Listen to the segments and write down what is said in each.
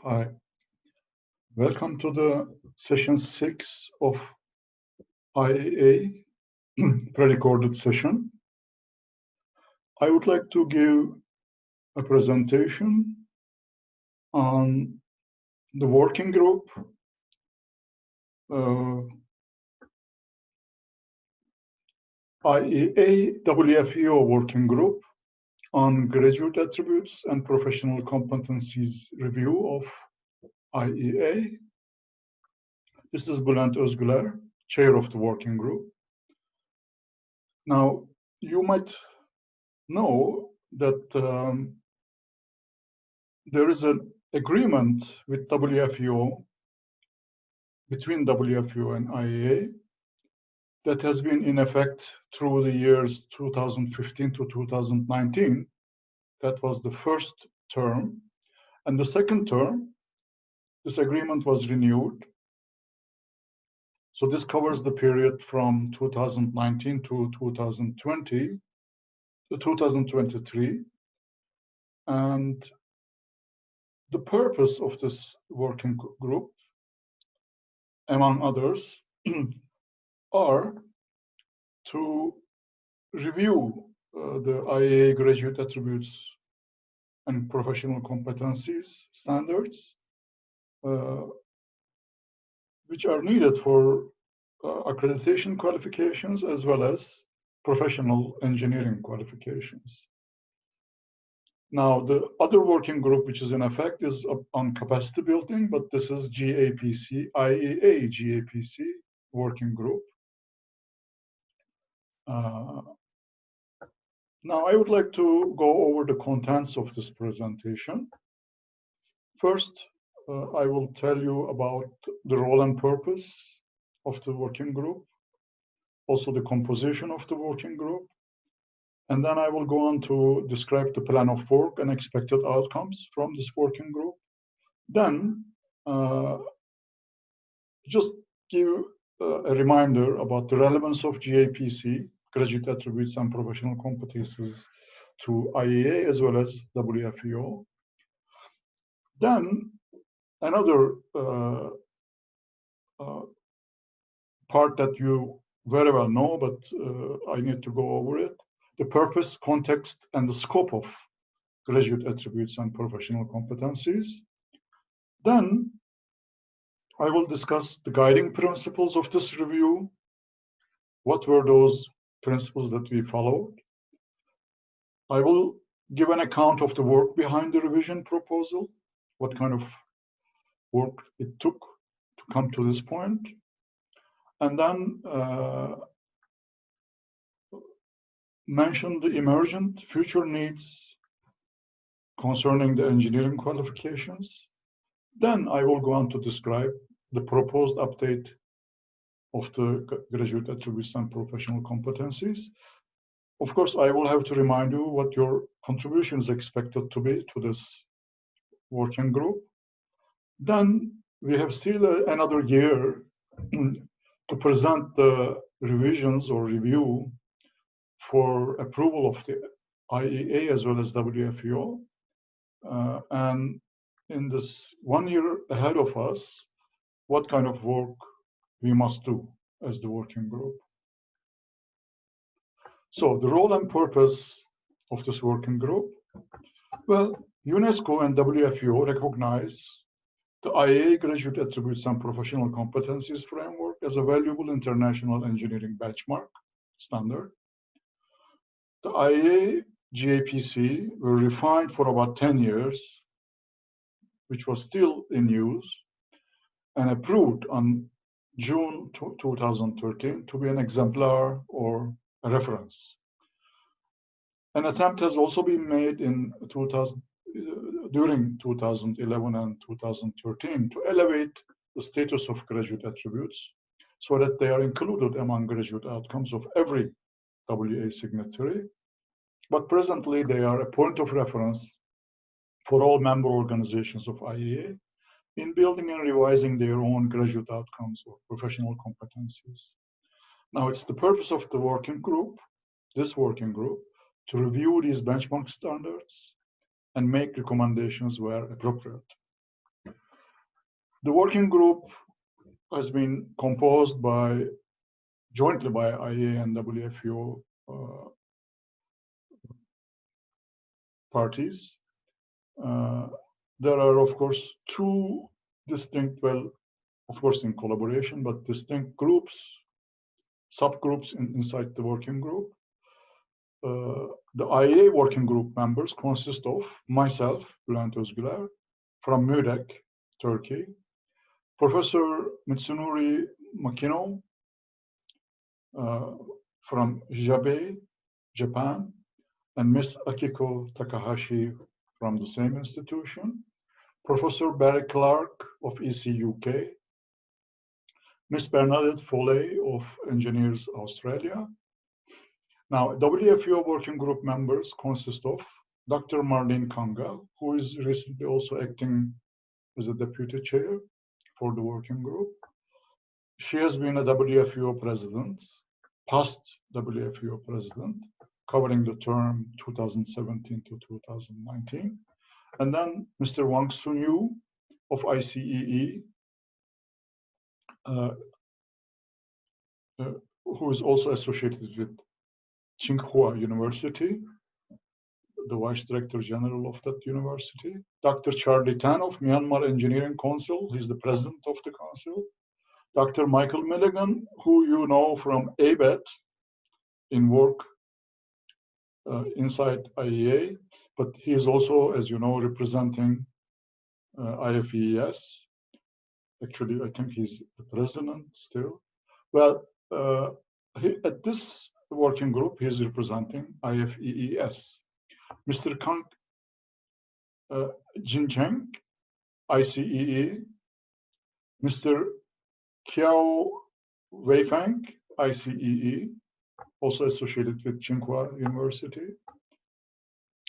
Hi, welcome to the session 6 of IEA pre-recorded session. I would like to give a presentation on the working group, IEA WFEO working group on graduate attributes and professional competencies review of IEA. This is Bulent Ozguler, chair of the working group. Now, you might know that there is an agreement with WFEO, between WFEO and IEA, that has been in effect through the years 2015 to 2019. That was the first term. And the second term, this agreement was renewed. So this covers the period from 2019 to 2020 to 2023. And the purpose of this working group, among others, are to review the IEA graduate attributes and professional competencies standards, which are needed for accreditation qualifications as well as professional engineering qualifications. Now, the other working group which is in effect is on capacity building, but this is GAPC, IEA GAPC working group. Now, I would like to go over the contents of this presentation. First, I will tell you about the role and purpose of the working group, also the composition of the working group, and then I will go on to describe the plan of work and expected outcomes from this working group. Then, just give a reminder about the relevance of GAPC, graduate attributes and professional competencies, to IEA as well as WFEO. Then, another part that you very well know, but I need to go over it: the purpose, context, and the scope of graduate attributes and professional competencies. Then I will discuss the guiding principles of this review. What were those principles that we followed? I will give an account of the work behind the revision proposal, what kind of work it took to come to this point. And then mention the emergent future needs concerning the engineering qualifications. Then I will go on to describe the proposed update of the graduate attributes and professional competencies. Of course, I will have to remind you what your contribution is expected to be to this working group. Then we have still another year to present the revisions or review for approval of the IEA as well as WFEO. And in this 1 year ahead of us, what kind of work we must do as the working group. So the role and purpose of this working group. Well, UNESCO and WFEO recognize the IEA graduate attributes and professional competencies framework as a valuable international engineering benchmark standard. The IEA GAPC were refined for about 10 years, which was still in use, and approved on June 2013 to be an exemplar or a reference. An attempt has also been made in during 2011 and 2013 to elevate the status of graduate attributes so that they are included among graduate outcomes of every WA signatory. But presently, they are a point of reference for all member organizations of IEA in building and revising their own graduate outcomes or professional competencies. Now, it's the purpose of the working group, this working group, to review these benchmark standards and make recommendations where appropriate. The working group has been composed jointly by IEA and WFEO parties. There are, of course, two distinct, well, of course, in collaboration, but distinct groups, subgroups inside the working group. The IEA working group members consist of myself, Bulent Ozguler, from Mürek, Turkey, Professor Mitsunori Makino from Jabei, Japan, and Ms. Akiko Takahashi from the same institution, Professor Barry Clark of ECUK, Ms. Bernadette Foley of Engineers Australia. Now, WFEO working group members consist of Dr. Marlene Kanga, who is recently also acting as a deputy chair for the working group. She has been a WFEO president, past WFEO president, covering the term 2017 to 2019. And then Mr. Wang Sun-Yu of ICEE, who is also associated with Tsinghua University, the Vice Director General of that university. Dr. Charlie Tan of Myanmar Engineering Council, he's the president of the council. Dr. Michael Milligan, who you know from ABET in work inside IEA, but he is also, as you know, representing IFES. Actually, I think he's the president still. Well, at this working group, he is representing IFEES. Mr. Kang Jincheng, ICEE. Mr. Kiao Weifeng, ICEE, also associated with Tsinghua University.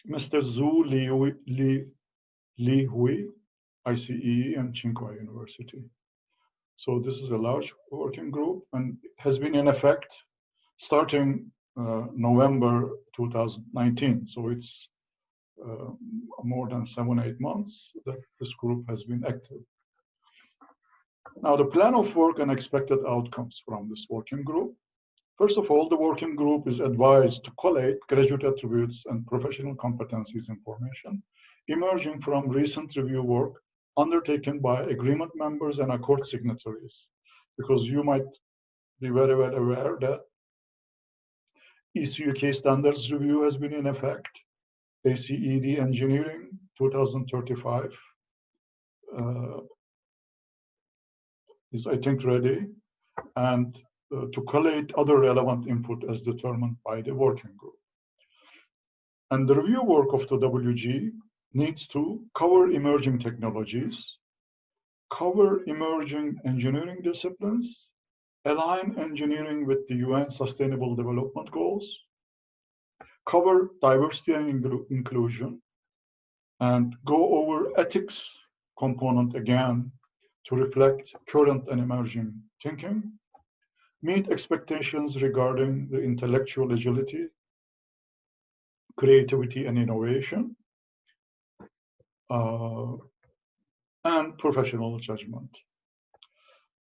Mr. Zhu Li Hui, ICEE and Tsinghua University. So this is a large working group and has been in effect starting November 2019. So it's more than 7-8 months that this group has been active. Now, the plan of work and expected outcomes from this working group. First of all, the working group is advised to collate graduate attributes and professional competencies information emerging from recent review work undertaken by agreement members and accord signatories, because you might be very well aware that ECUK Standards review has been in effect, ACED Engineering 2035 is, I think, ready, and to collate other relevant input as determined by the working group. And the review work of the WG needs to cover emerging technologies, cover emerging engineering disciplines, align engineering with the UN Sustainable Development Goals, cover diversity and inclusion, and go over ethics component again to reflect current and emerging thinking, meet expectations regarding the intellectual agility, creativity and innovation, and professional judgment.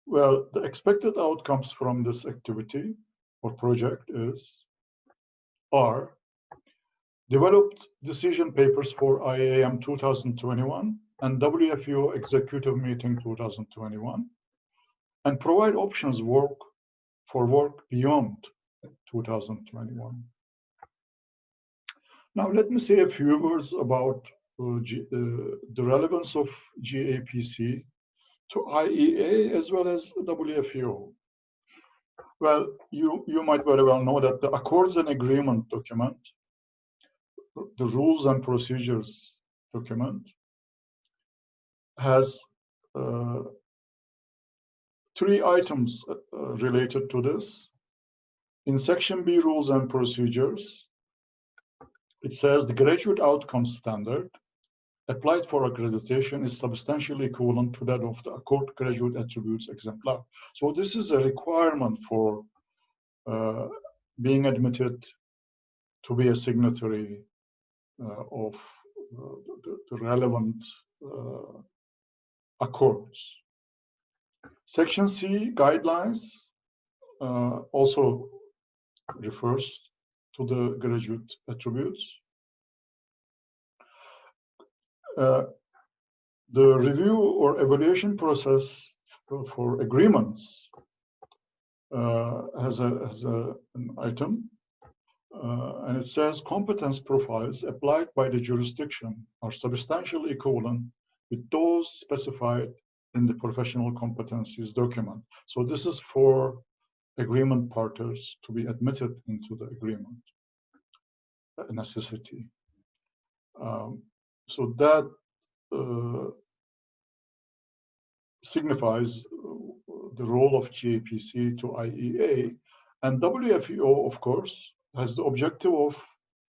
Well, the expected outcomes from this activity or project are developed decision papers for IEAM 2021 and WFEO Executive Meeting 2021, and provide options for work beyond 2021. Now, let me say a few words about the relevance of GAPC to IEA as well as WFEO. Well, you might very well know that the Accords and Agreement document, the Rules and Procedures document, has 3 items related to this. In Section B, Rules and Procedures, it says the graduate outcome standard applied for accreditation is substantially equivalent to that of the Accord Graduate Attributes Exemplar. So this is a requirement for being admitted to be a signatory of the relevant accords. Section C, guidelines, also refers to the graduate attributes. The review or evaluation process for agreements has an item, and it says competence profiles applied by the jurisdiction are substantially equivalent with those specified in the professional competencies document. So this is for agreement parties to be admitted into the agreement, a necessity. So that signifies the role of GAPC to IEA, and WFEO, of course, has the objective of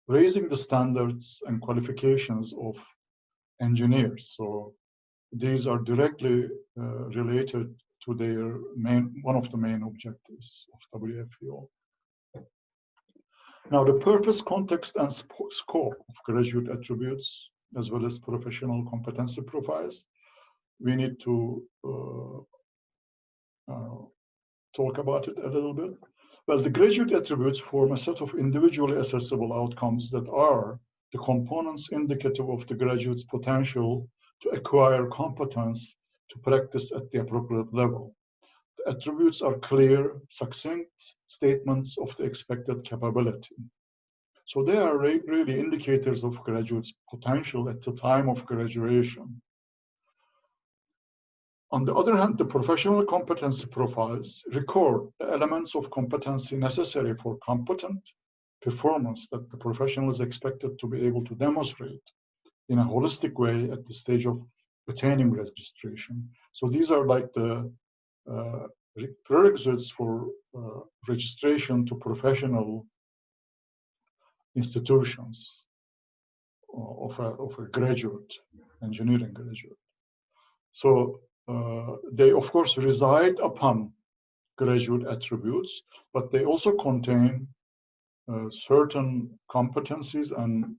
raising the standards and qualifications of engineers. So these are directly related to their one of the main objectives of WFEO. Now, the purpose, context, and scope of graduate attributes, as well as professional competency profiles, we need to talk about it a little bit. Well, the graduate attributes form a set of individually accessible outcomes that are the components indicative of the graduate's potential to acquire competence to practice at the appropriate level. The attributes are clear, succinct statements of the expected capability. So they are really indicators of graduates' potential at the time of graduation. On the other hand, the professional competency profiles record the elements of competency necessary for competent performance that the professional is expected to be able to demonstrate in a holistic way at the stage of attaining registration. So these are like the prerequisites for registration to professional institutions of a graduate, engineering graduate. So they, of course, reside upon graduate attributes, but they also contain certain competencies and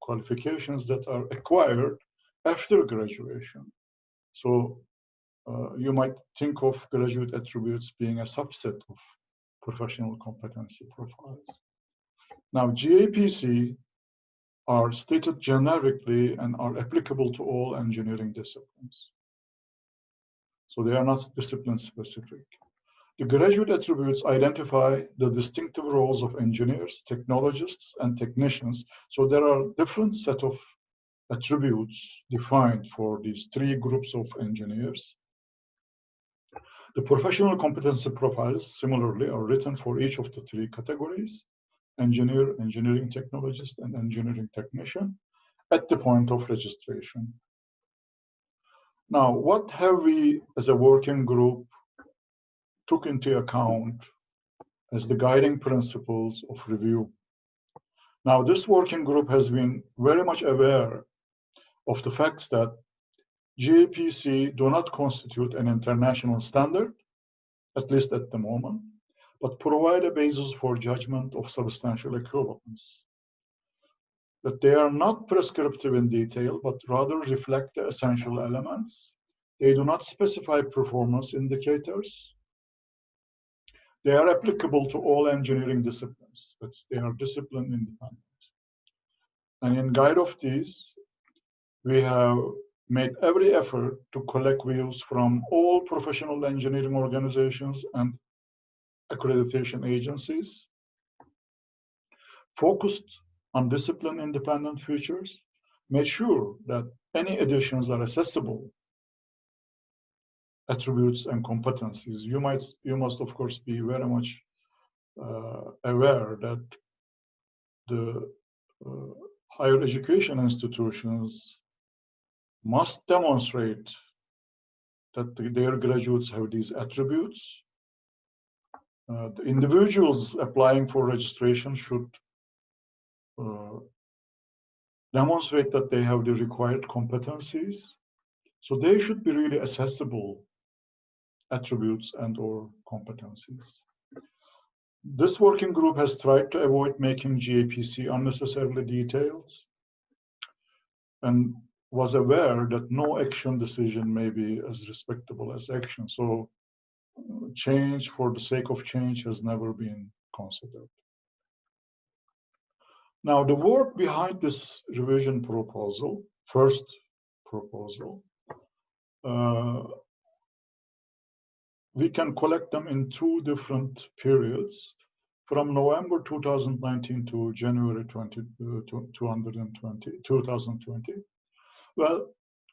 qualifications that are acquired after graduation. So you might think of graduate attributes being a subset of professional competency profiles. Now, GAPC are stated generically and are applicable to all engineering disciplines. So they are not discipline specific. The graduate attributes identify the distinctive roles of engineers, technologists, and technicians. So there are different set of attributes defined for these three groups of engineers. The professional competency profiles, similarly, are written for each of the three categories: engineer, engineering technologist, and engineering technician at the point of registration. Now, what have we as a working group took into account as the guiding principles of review? Now, this working group has been very much aware of the facts that GAPC do not constitute an international standard, at least at the moment, but provide a basis for judgment of substantial equivalence. That they are not prescriptive in detail, but rather reflect the essential elements. They do not specify performance indicators. They are applicable to all engineering disciplines. They are discipline independent. And in guide of these, we have made every effort to collect views from all professional engineering organizations and accreditation agencies, focused on discipline independent features, made sure that any additions are accessible attributes and competencies. You must of course be very much aware that the higher education institutions must demonstrate that their graduates have these attributes. The individuals applying for registration should demonstrate that they have the required competencies. So they should be really accessible attributes and or competencies. This working group has tried to avoid making GAPC unnecessarily detailed. And was aware that no action decision may be as respectable as action. So change for the sake of change has never been considered. Now, the work behind this revision proposal, first proposal, we can collect them in two different periods, from November 2019 to January 2020. Well,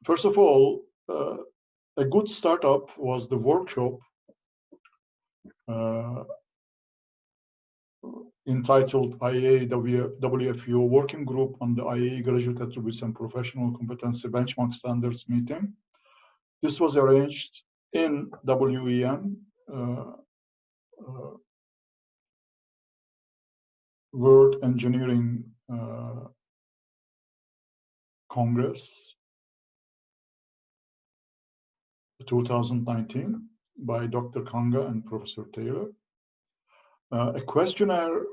first of all, a good startup was the workshop entitled IEA WFEO Working Group on the IEA Graduate Attributes and Professional Competency Benchmark Standards meeting. This was arranged in WEAM, World Engineering Congress 2019 by Dr. Kanga and Professor Taylor. A questionnaire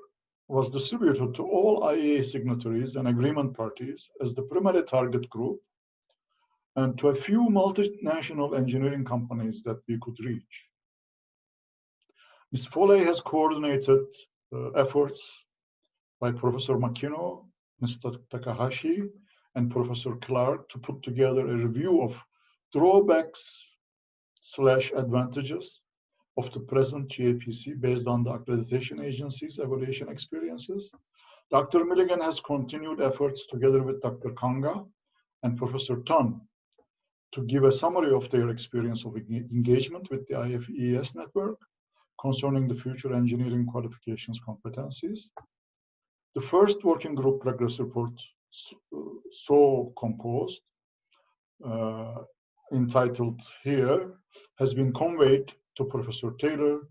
was distributed to all IEA signatories and agreement parties as the primary target group, and to a few multinational engineering companies that we could reach. Ms. Foley has coordinated efforts by Professor Makino, Mr. Takahashi, and Professor Clark to put together a review of drawbacks/advantages of the present GAPC based on the accreditation agency's evaluation experiences. Dr. Milligan has continued efforts together with Dr. Kanga and Professor Tan to give a summary of their experience of engagement with the IFES network concerning the future engineering qualifications competencies. The first working group progress report, so composed, entitled here, has been conveyed to Professor Taylor,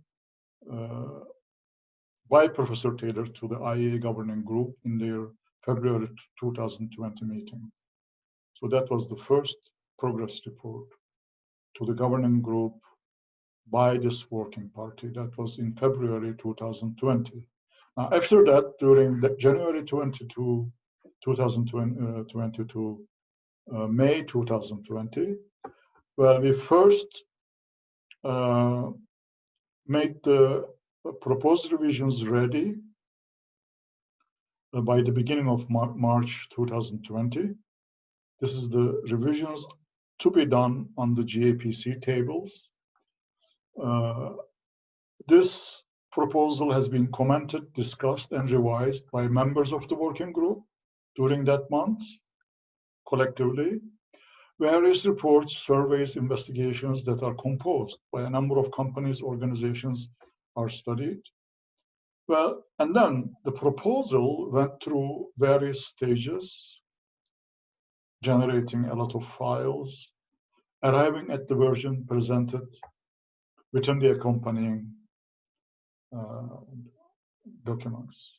by Professor Taylor to the IEA governing group in their February 2020 meeting. So that was the first progress report to the governing group by this working party. That was in February 2020. Now, after that, during the January 2020 to May 2020, well, we first made the proposed revisions ready by the beginning of March 2020. This is the revisions to be done on the GAPC tables. This proposal has been commented, discussed, and revised by members of the working group during that month, collectively. Various reports, surveys, investigations that are composed by a number of companies, organizations are studied. Well, and then the proposal went through various stages, generating a lot of files, arriving at the version presented within the accompanying documents.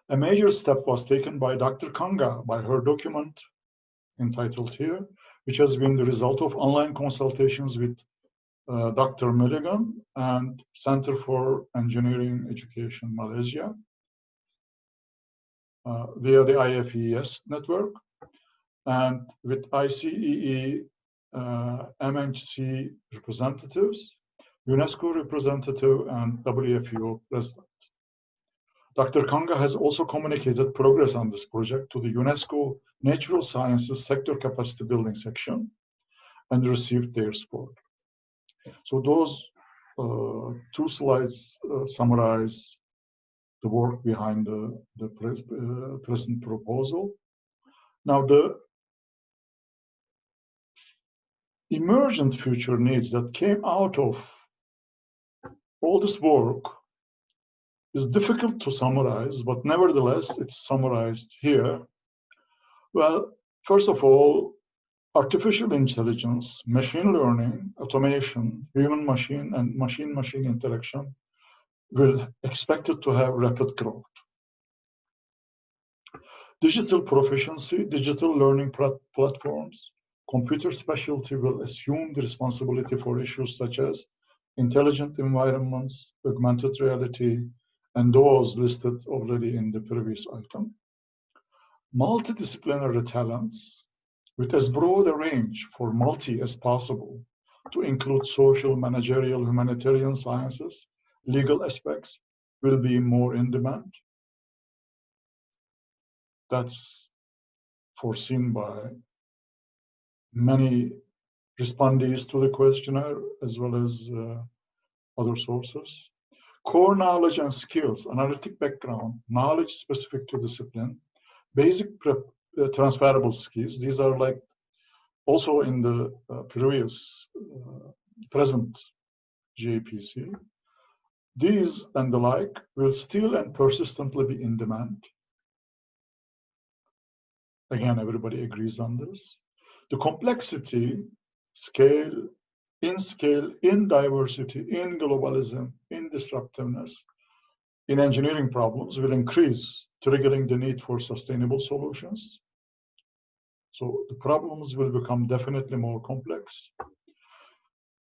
A major step was taken by Dr. Kanga by her document entitled here, which has been the result of online consultations with Dr. Milligan and Center for Engineering Education Malaysia via the IFES network, and with ICEE MHC representatives, UNESCO representative, and WFEO president. Dr. Kanga has also communicated progress on this project to the UNESCO Natural Sciences Sector Capacity Building section and received their support. So those two slides summarize the work behind the present proposal. Now, the emergent future needs that came out of all this work is difficult to summarize, but nevertheless, it's summarized here. Well, first of all, artificial intelligence, machine learning, automation, human-machine, and machine-machine interaction will expected to have rapid growth. Digital proficiency, digital learning platforms, computer specialty will assume the responsibility for issues such as intelligent environments, augmented reality, and those listed already in the previous item. multidisciplinary talents with as broad a range for multi as possible, to include social, managerial, humanitarian sciences, legal aspects, will be more in demand. That's foreseen by many respondees to the questionnaire, as well as other sources. Core knowledge and skills, analytic background, knowledge specific to discipline, basic transferable skills. These are like also in the previous present GAPC. These and the like will still and persistently be in demand. Again, everybody agrees on this. The complexity, scale, in diversity, in globalism, in disruptiveness, in engineering problems will increase, triggering the need for sustainable solutions. So the problems will become definitely more complex.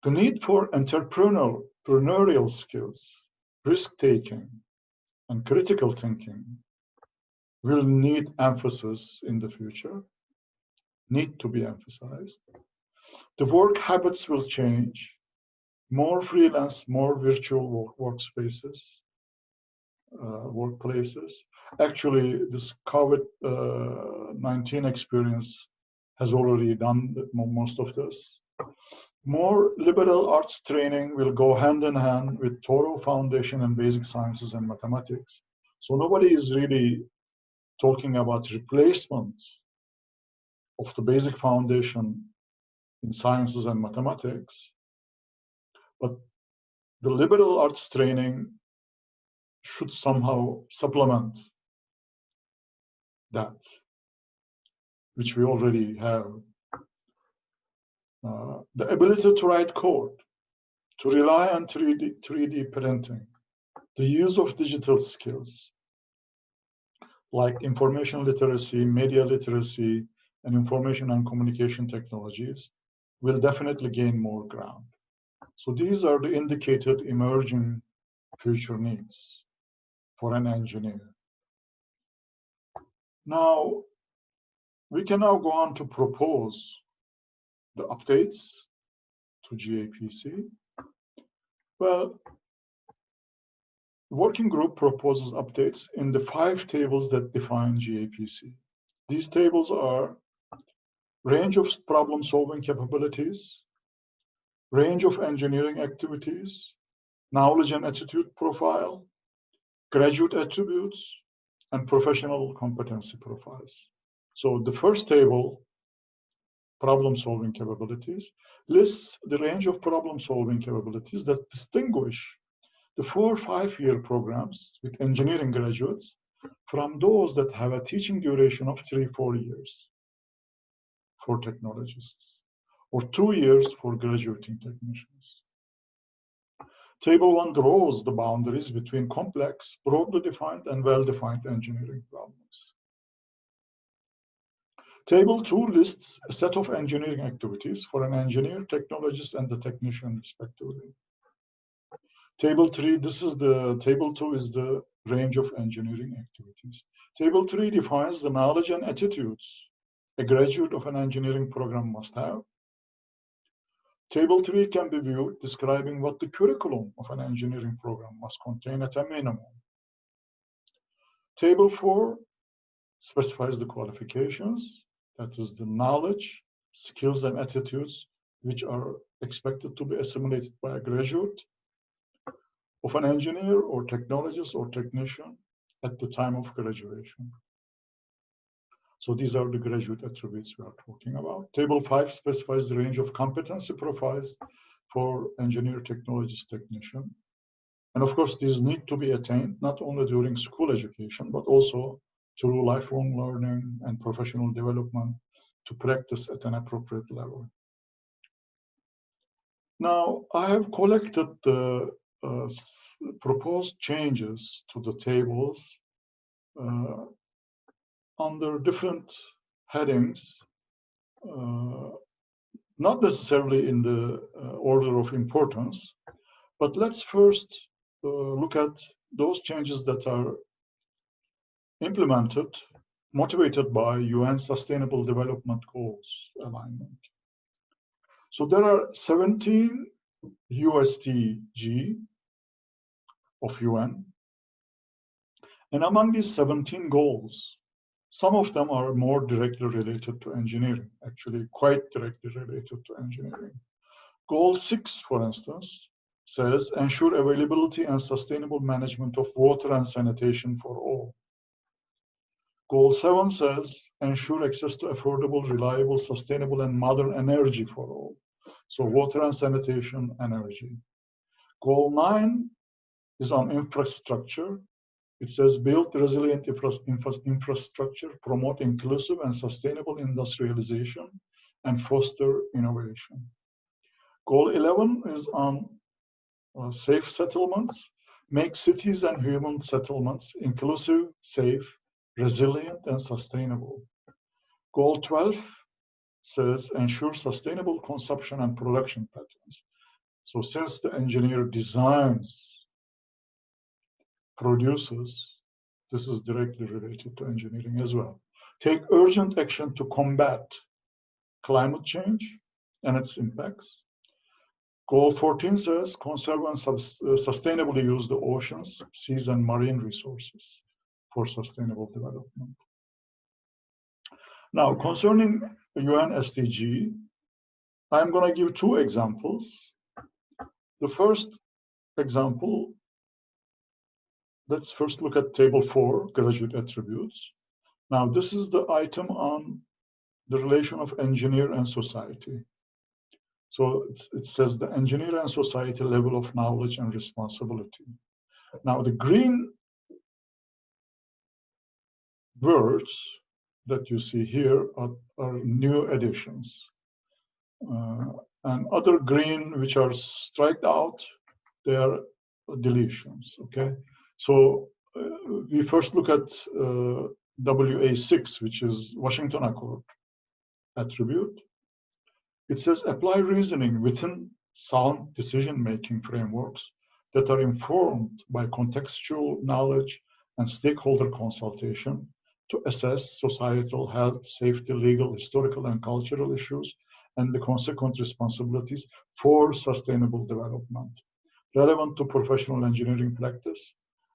The need for entrepreneurial skills, risk-taking, and critical thinking will need emphasis in the future, need to be emphasized. The work habits will change, more freelance, more virtual workspaces, workplaces. Actually, this COVID-19 experience has already done most of this. More liberal arts training will go hand in hand with thorough foundation in basic sciences and mathematics. So nobody is really talking about replacement of the basic foundation in sciences and mathematics, but the liberal arts training should somehow supplement that, which we already have. The ability to write code, to rely on 3D printing, the use of digital skills like information literacy, media literacy, and information and communication technologies will definitely gain more ground. So these are the indicated emerging future needs for an engineer. Now, we can now go on to propose the updates to GAPC. Well, the working group proposes updates in the 5 tables that define GAPC. These tables are range of problem-solving capabilities, range of engineering activities, knowledge and attitude profile, graduate attributes, and professional competency profiles. So the first table, problem-solving capabilities, lists the range of problem-solving capabilities that distinguish the 4 5-year programs with engineering graduates from those that have a teaching duration of 3-4 years for technologists, or 2 years for graduating technicians. Table 1 draws the boundaries between complex, broadly defined, and well-defined engineering problems. Table 2 lists a set of engineering activities for an engineer, technologist, and the technician, respectively. Table 3, Table 2 is the range of engineering activities. Table 3 defines the knowledge and attitudes a graduate of an engineering program must have. Table 3 can be viewed describing what the curriculum of an engineering program must contain at a minimum. Table 4 specifies the qualifications, that is the knowledge, skills, and attitudes which are expected to be assimilated by a graduate of an engineer or technologist or technician at the time of graduation. So these are the graduate attributes we are talking about. Table 5 specifies the range of competency profiles for engineer, technologist, technician. And of course, these need to be attained not only during school education, but also through lifelong learning and professional development to practice at an appropriate level. Now, I have collected the proposed changes to the tables under different headings, not necessarily in the order of importance, but let's first look at those changes that are implemented motivated by UN Sustainable Development Goals alignment. So there are 17 USDG of UN. And among these 17 goals, some of them are more directly related to engineering, actually quite directly related to engineering. Goal 6, for instance, says ensure availability and sustainable management of water and sanitation for all. Goal 7 says ensure access to affordable, reliable, sustainable, and modern energy for all. So water and sanitation, energy. Goal 9 is on infrastructure. It says build resilient infrastructure, promote inclusive and sustainable industrialization, and foster innovation. Goal 11 is on safe settlements, make cities and human settlements inclusive, safe, resilient, and sustainable. Goal 12 says ensure sustainable consumption and production patterns. So since the engineer designs, produces, this is directly related to engineering as well. Take urgent action to combat climate change and its impacts. Goal 14 says conserve and sustainably use the oceans, seas, and marine resources for sustainable development. Now, concerning UN SDG, I'm going to give two examples. The first example, let's first look at table 4, graduate attributes. Now, this is the item on the relation of engineer and society. So it says the engineer and society level of knowledge and responsibility. Now, the green words that you see here are new additions. And other green, which are striked out, they are deletions, okay? So we first look at WA6, which is Washington Accord attribute. It says apply reasoning within sound decision-making frameworks that are informed by contextual knowledge and stakeholder consultation to assess societal health, safety, legal, historical, and cultural issues and the consequent responsibilities for sustainable development, relevant to professional engineering practice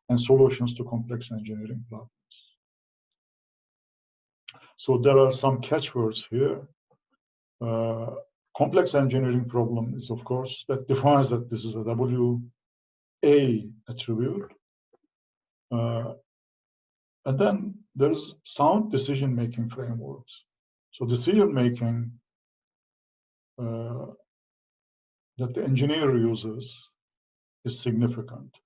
and solutions to complex engineering problems. So there are some catchwords here. Complex engineering problem is, of course, that defines that this is a WA attribute. And then there's sound decision-making frameworks. So decision-making that the engineer uses is significant.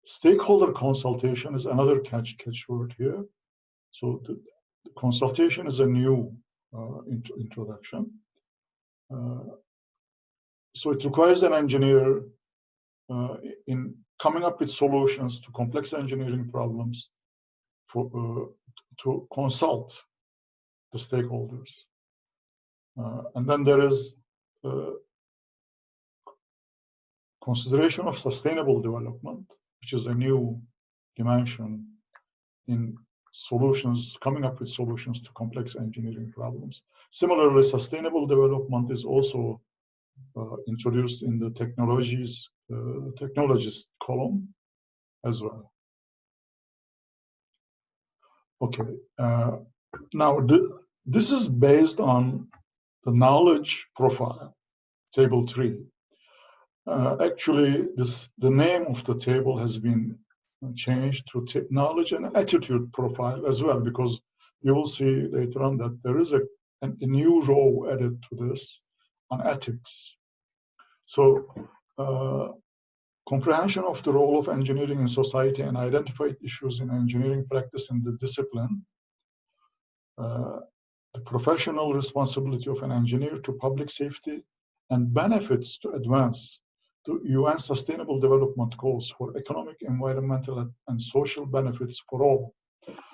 Stakeholder consultation is another catchword here. So the consultation is a new introduction. So it requires an engineer in coming up with solutions to complex engineering problems to consult the stakeholders. And then there is consideration of sustainable development, which is a new dimension in solutions, coming up with solutions to complex engineering problems. Similarly, sustainable development is also introduced in the technologies column as well. Okay, now this is based on the knowledge profile, table 3. Actually, the name of the table has been changed to knowledge and attitude profile as well, because you will see later on that there is a new row added to this on ethics. So comprehension of the role of engineering in society and identified issues in engineering practice and the discipline, the professional responsibility of an engineer to public safety, and benefits to advance to UN Sustainable Development Goals for economic, environmental, and social benefits for all.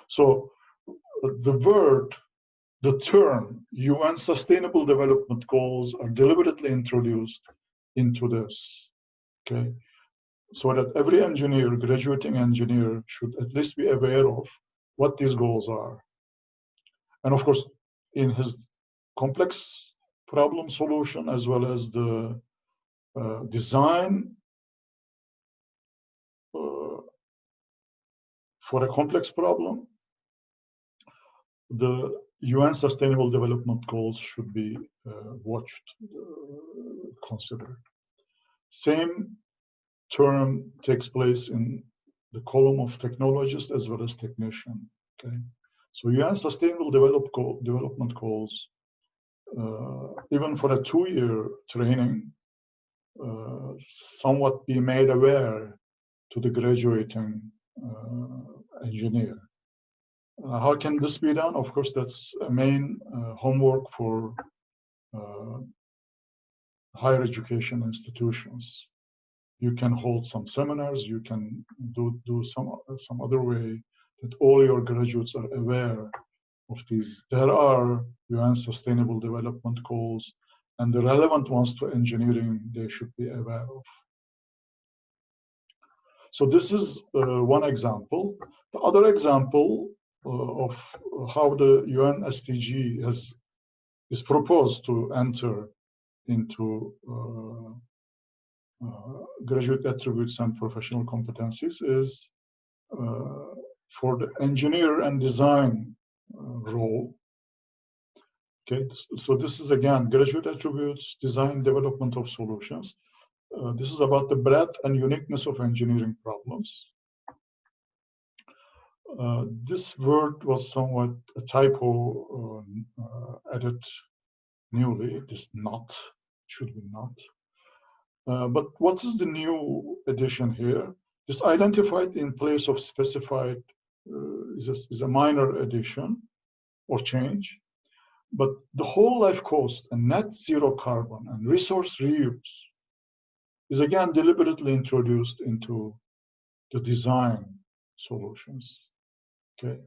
So the term UN Sustainable Development Goals are deliberately introduced into this, okay? So that every engineer, graduating engineer, should at least be aware of what these goals are. And of course, in his complex problem solution, as well as the design for a complex problem, the UN Sustainable Development Goals should be watched, considered. Same term takes place in the column of technologist as well as technician. Okay, so UN Sustainable Development Goals, even for a 2-year training, somewhat be made aware to the graduating engineer. How can this be done? Of course, that's a main homework for higher education institutions. You can hold some seminars, you can do some other way that all your graduates are aware of these. There are UN Sustainable Development Goals, and the relevant ones to engineering they should be aware of. So this is one example. The other example of how the UN SDG is proposed to enter into graduate attributes and professional competencies is for the engineer and design role. Okay, so this is again graduate attributes, design, development of solutions. This is about the breadth and uniqueness of engineering problems. This word was somewhat a typo added newly. It is not, should be not. But what is the new addition here? This identified in place of specified is a minor addition or change. But the whole life cost and net zero carbon and resource reuse is again deliberately introduced into the design solutions. Okay,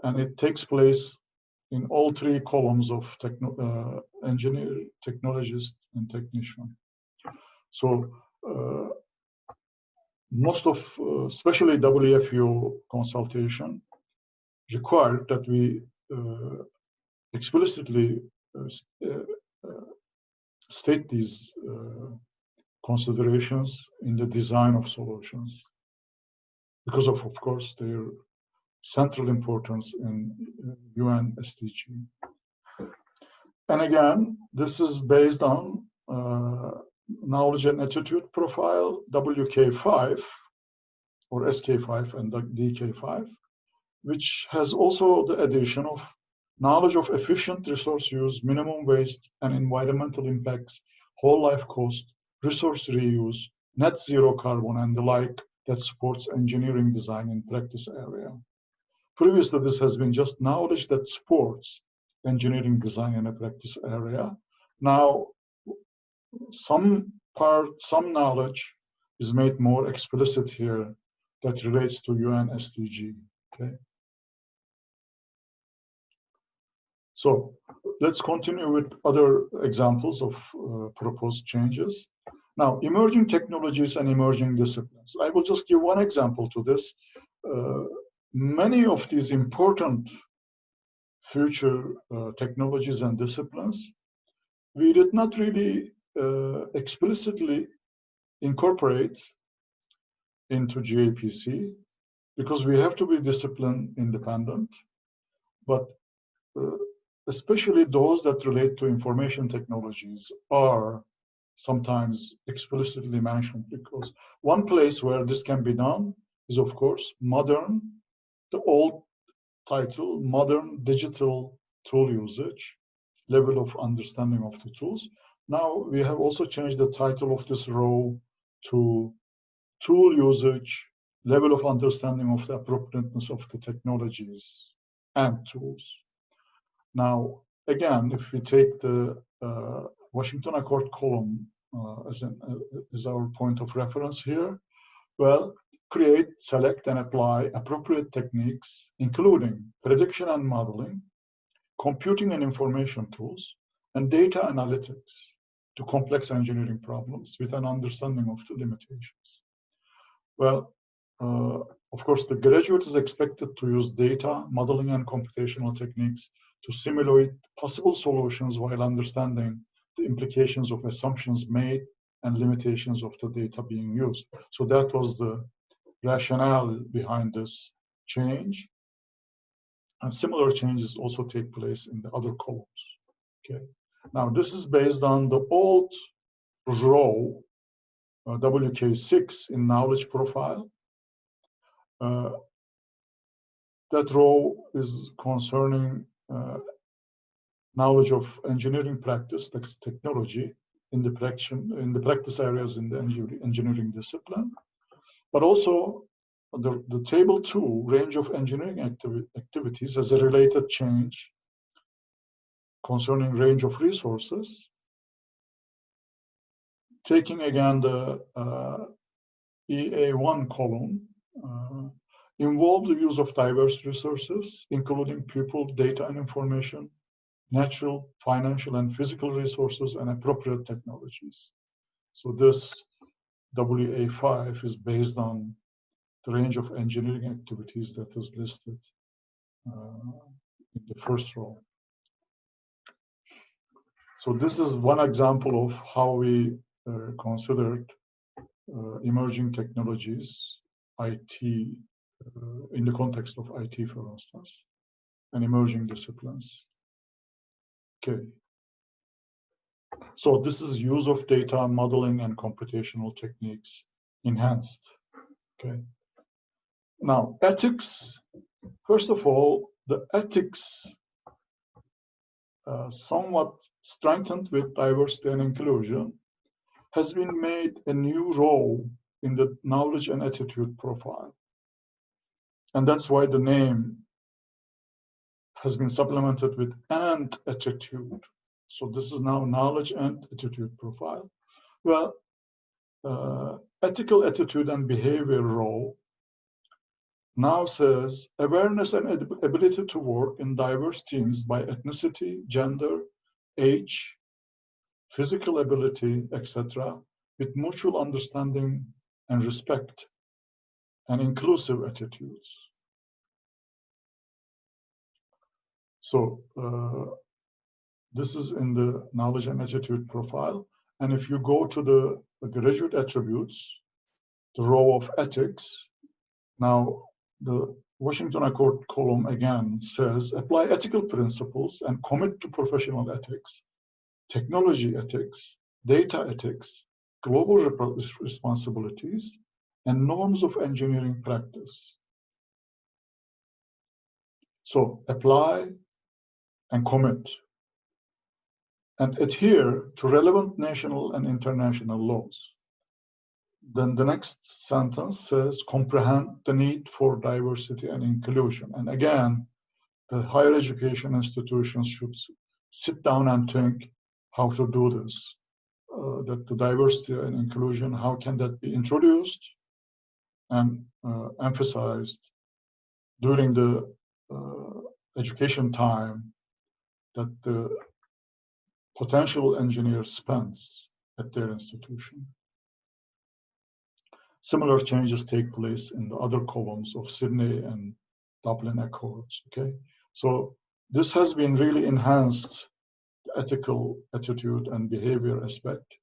and it takes place in all 3 columns of engineer, technologist, and technician. So most of, especially WFEO consultation, required that we explicitly state these considerations in the design of solutions, because of course, their central importance in UN SDG. And again, this is based on knowledge and attitude profile, WK5 or SK5 and DK5, which has also the addition of knowledge of efficient resource use, minimum waste and environmental impacts, whole life cost, resource reuse, net zero carbon, and the like that supports engineering design in practice area. Previously, this has been just knowledge that supports engineering design in a practice area. Now, some knowledge is made more explicit here that relates to UN SDG, okay? So let's continue with other examples of proposed changes. Now, emerging technologies and emerging disciplines. I will just give one example to this. Many of these important future technologies and disciplines, we did not really explicitly incorporate into GAPC because we have to be discipline independent, but especially those that relate to information technologies are sometimes explicitly mentioned, because one place where this can be done is, of course, modern, the old title, modern digital tool usage, level of understanding of the tools. Now we have also changed the title of this row to tool usage, level of understanding of the appropriateness of the technologies and tools. Now, again, if we take the Washington Accord column as our point of reference here, well, create, select, and apply appropriate techniques, including prediction and modeling, computing and information tools, and data analytics to complex engineering problems with an understanding of the limitations. Well, Of course, the graduate is expected to use data, modeling, and computational techniques to simulate possible solutions while understanding the implications of assumptions made and limitations of the data being used. So that was the rationale behind this change. And similar changes also take place in the other columns. Okay. Now, this is based on the old row, WK6 in knowledge profile. That row is concerning knowledge of engineering practice, that's technology, in the practice areas in the engineering discipline. But also the table 2, range of engineering activities, has a related change concerning range of resources, taking again the EA1 column, involve the use of diverse resources, including people, data, and information, natural, financial, and physical resources, and appropriate technologies. So this WA5 is based on the range of engineering activities that is listed in the first row. So this is one example of how we considered emerging technologies, IT, in the context of IT, for instance, and emerging disciplines. Okay. So this is use of data, modeling, and computational techniques enhanced. Okay. Now, ethics. First of all, the ethics somewhat strengthened with diversity and inclusion has been made a new role in the knowledge and attitude profile. And that's why the name has been supplemented with and attitude. So this is now knowledge and attitude profile. Well, ethical attitude and behavior role now says awareness and ability to work in diverse teams by ethnicity, gender, age, physical ability, etc., with mutual understanding and respect and inclusive attitudes. So this is in the knowledge and attitude profile. And if you go to the graduate attributes, the row of ethics, now the Washington Accord column again says, apply ethical principles and commit to professional ethics, technology ethics, data ethics, global responsibilities, and norms of engineering practice. So apply and commit and adhere to relevant national and international laws. Then the next sentence says, comprehend the need for diversity and inclusion. And again, the higher education institutions should sit down and think how to do this, that the diversity and inclusion, how can that be introduced and emphasized during the education time that the potential engineer spends at their institution. Similar changes take place in the other columns of Sydney and Dublin Accords, okay? So this has been really enhanced, the ethical attitude and behavior aspect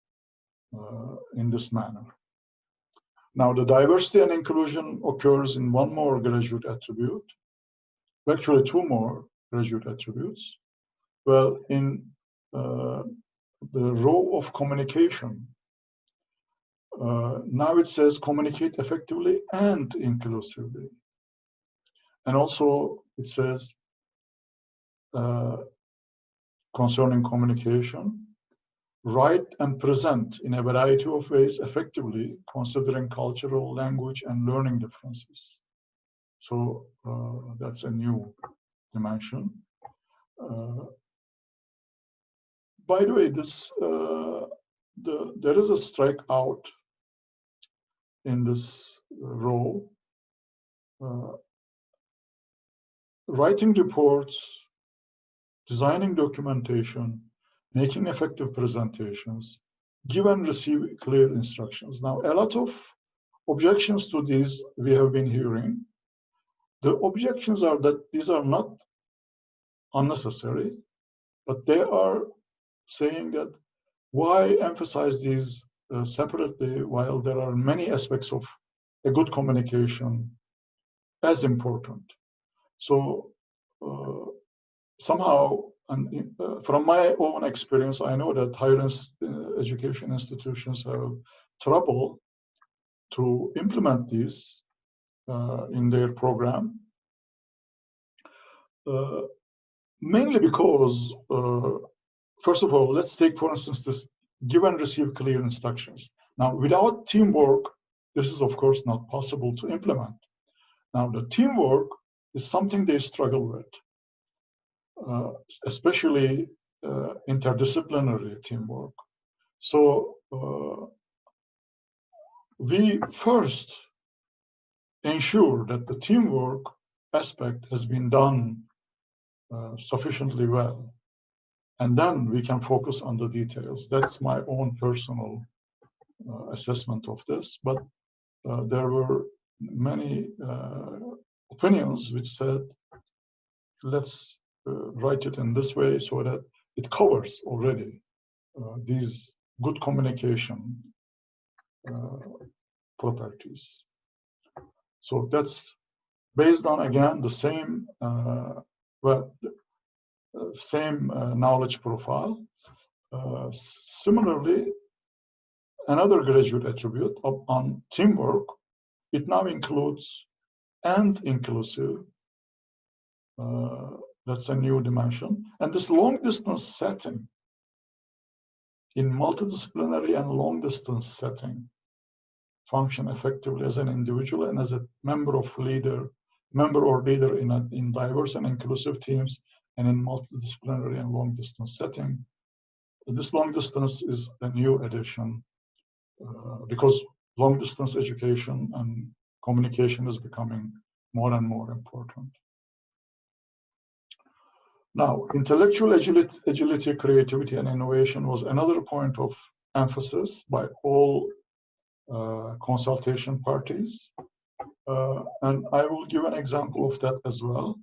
in this manner. Now, the diversity and inclusion occurs in one more graduate attribute, actually two more graduate attributes. Well, in the row of communication, now it says communicate effectively and inclusively. And also it says concerning communication, write and present in a variety of ways effectively, considering cultural, language, and learning differences. So that's a new dimension. By the way, this there is a strikeout in this row. Writing reports, designing documentation, making effective presentations, give and receive clear instructions. Now, a lot of objections to these we have been hearing. The objections are that these are not unnecessary, but they are saying that why emphasize these separately while there are many aspects of a good communication as important. So somehow, and from my own experience, I know that higher education institutions have trouble to implement these in their program, mainly because, first of all, let's take, for instance, this give and receive clear instructions. Now, without teamwork, this is, of course, not possible to implement. Now, the teamwork is something they struggle with, especially interdisciplinary teamwork. So we first ensure that the teamwork aspect has been done sufficiently well, and then we can focus on the details. That's my own personal assessment of this, but there were many opinions which said, let's write it in this way so that it covers already these good communication properties. So that's based on, again, the same same knowledge profile. Similarly, another graduate attribute on teamwork, it now includes and inclusive. That's a new dimension. And this long distance setting, in multidisciplinary and long distance setting, function effectively as an individual and as a member or leader in diverse and inclusive teams and in multidisciplinary and long distance setting. This long distance is a new addition because long distance education and communication is becoming more and more important. Now, intellectual agility, creativity, and innovation was another point of emphasis by all consultation parties. And I will give an example of that as well.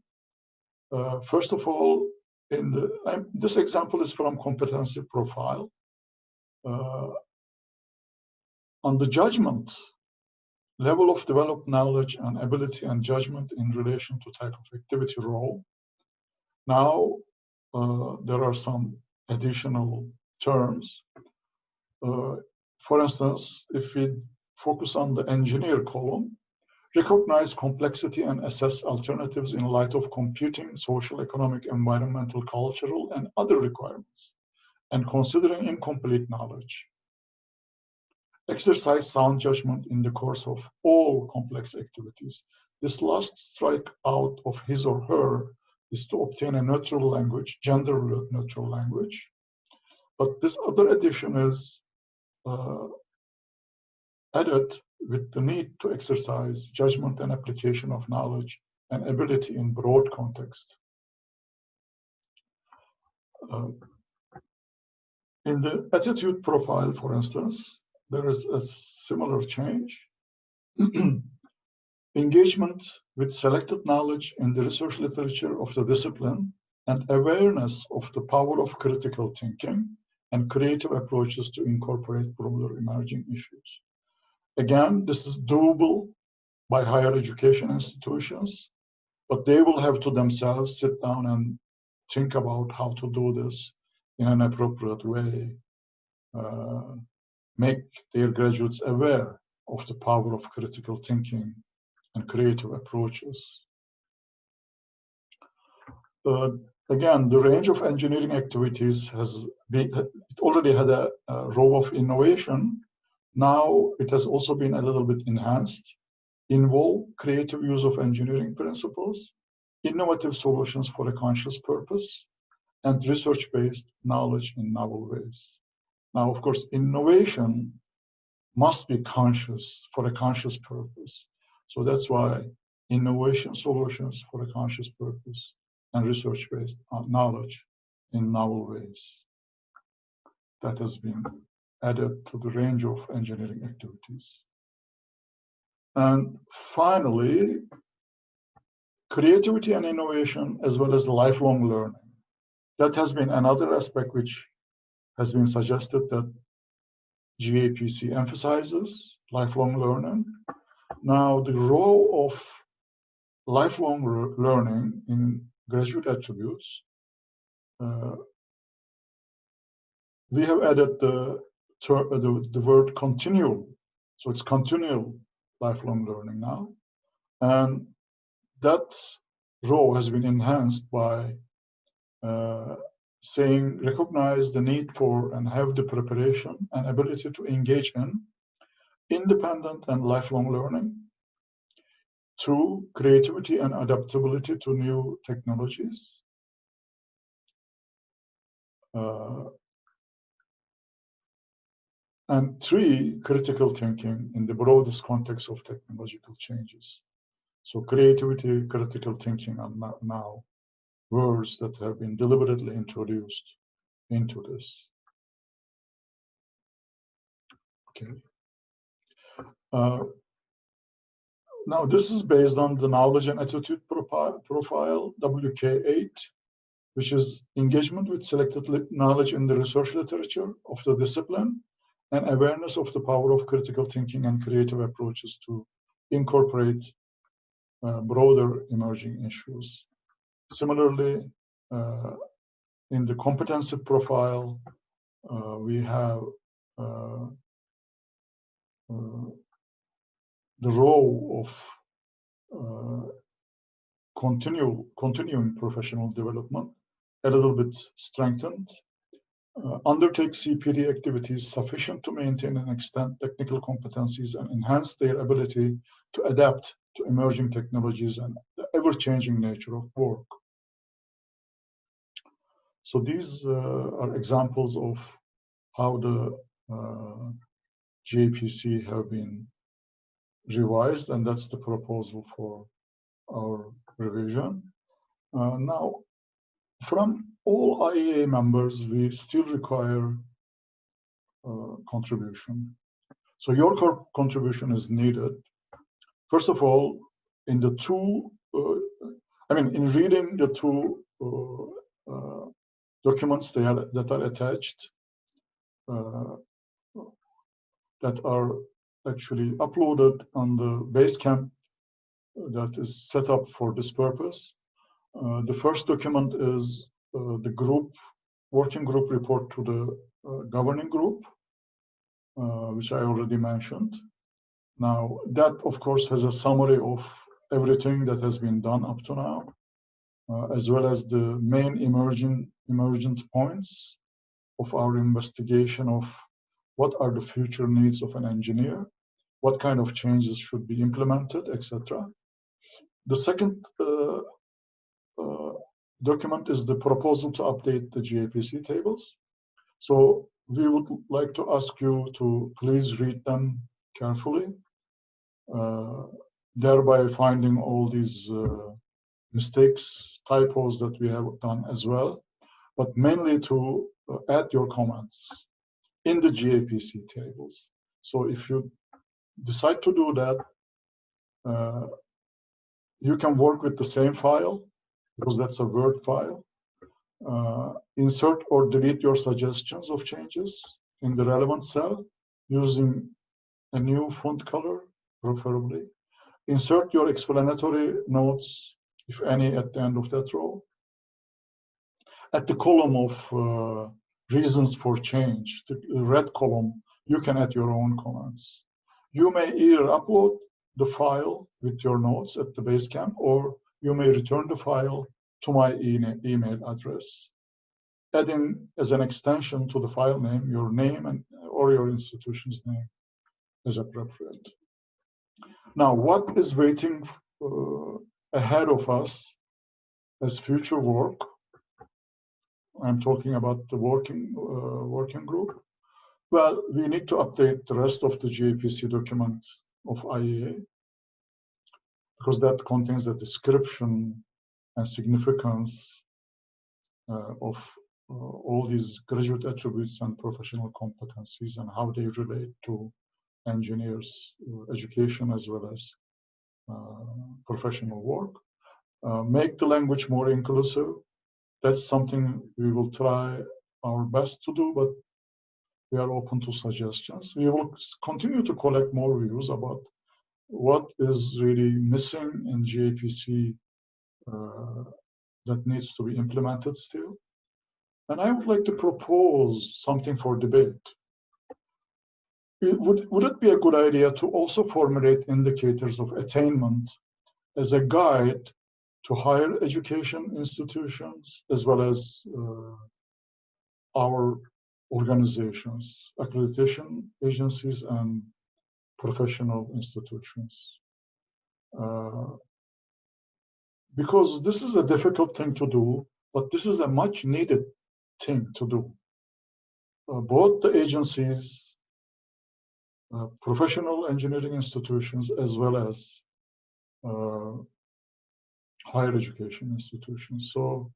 First of all, this example is from competency profile. On the judgment, level of developed knowledge and ability and judgment in relation to type of activity role. Now, there are some additional terms. For instance, if we focus on the engineer column, recognize complexity and assess alternatives in light of computing, social, economic, environmental, cultural, and other requirements, and considering incomplete knowledge. Exercise sound judgment in the course of all complex activities. This last strike out of his or her is to obtain a neutral language, gender neutral language. But this other addition is added with the need to exercise judgment and application of knowledge and ability in broad context. In the attitude profile, for instance, there is a similar change. Engagement with selected knowledge in the research literature of the discipline and awareness of the power of critical thinking and creative approaches to incorporate broader emerging issues. Again, this is doable by higher education institutions, but they will have to themselves sit down and think about how to do this in an appropriate way, make their graduates aware of the power of critical thinking and creative approaches. Again, the range of engineering activities it already had a row of innovation. Now it has also been a little bit enhanced. Involve creative use of engineering principles, innovative solutions for a conscious purpose, and research-based knowledge in novel ways. Now, of course, innovation must be conscious for a conscious purpose. So that's why innovation solutions for a conscious purpose and research-based knowledge in novel ways. That has been added to the range of engineering activities. And finally, creativity and innovation, as well as lifelong learning. That has been another aspect which has been suggested that GAPC emphasizes lifelong learning. Now, the role of lifelong learning in graduate attributes, we have added the word continual. So it's continual lifelong learning now. And that role has been enhanced by saying recognize the need for and have the preparation and ability to engage in independent and lifelong learning. 2, creativity and adaptability to new technologies. And 3, critical thinking in the broadest context of technological changes. So creativity, critical thinking are now words that have been deliberately introduced into this. Okay. Now this is based on the knowledge and attitude profile WK8, which is engagement with selected knowledge in the research literature of the discipline and awareness of the power of critical thinking and creative approaches to incorporate broader emerging issues. Similarly, in the competency profile, we have the role of continuing professional development a little bit strengthened. Undertake CPD activities sufficient to maintain and extend technical competencies and enhance their ability to adapt to emerging technologies and the ever-changing nature of work. So these are examples of how the GAPC have been revised, and that's the proposal for our revision. Now, from all IEA members, we still require contribution. So your contribution is needed. First of all, in the two, in reading the two documents that are attached, that are actually uploaded on the Basecamp that is set up for this purpose. The first document is the working group report to the governing group, which I already mentioned. Now, that, of course, has a summary of everything that has been done up to now, as well as the main emergent points of our investigation of what are the future needs of an engineer, what kind of changes should be implemented, etc. The second document is the proposal to update the GAPC tables. So we would like to ask you to please read them carefully, thereby finding all these mistakes, typos that we have done as well, but mainly to add your comments in the GAPC tables. So if you decide to do that, you can work with the same file, because that's a Word file. Insert or delete your suggestions of changes in the relevant cell using a new font color, preferably. Insert your explanatory notes, if any, at the end of that row. At the column of reasons for change, the red column, you can add your own comments. You may either upload the file with your notes at the Basecamp, or you may return the file to my email address, adding as an extension to the file name your name or your institution's name as appropriate. Now, what is waiting ahead of us as future work? I'm talking about the working group. Well, we need to update the rest of the GAPC document of IEA, because that contains a description and significance of all these graduate attributes and professional competencies and how they relate to engineers' education as well as professional work. Make the language more inclusive. That's something we will try our best to do, but we are open to suggestions. We will continue to collect more views about what is really missing in GAPC that needs to be implemented still. And I would like to propose something for debate. Would it be a good idea to also formulate indicators of attainment as a guide to higher education institutions as well as our organizations, accreditation agencies, and professional institutions? Because this is a difficult thing to do, but this is a much needed thing to do. Both the agencies, professional engineering institutions, as well as higher education institutions. So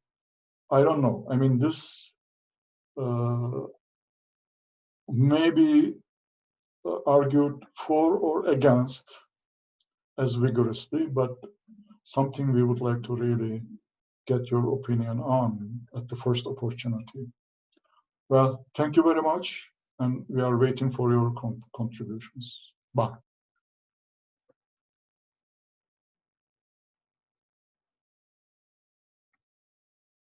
I don't know. I mean, this may be argued for or against as vigorously, but something we would like to really get your opinion on at the first opportunity. Well, thank you very much, and we are waiting for your contributions. Bye.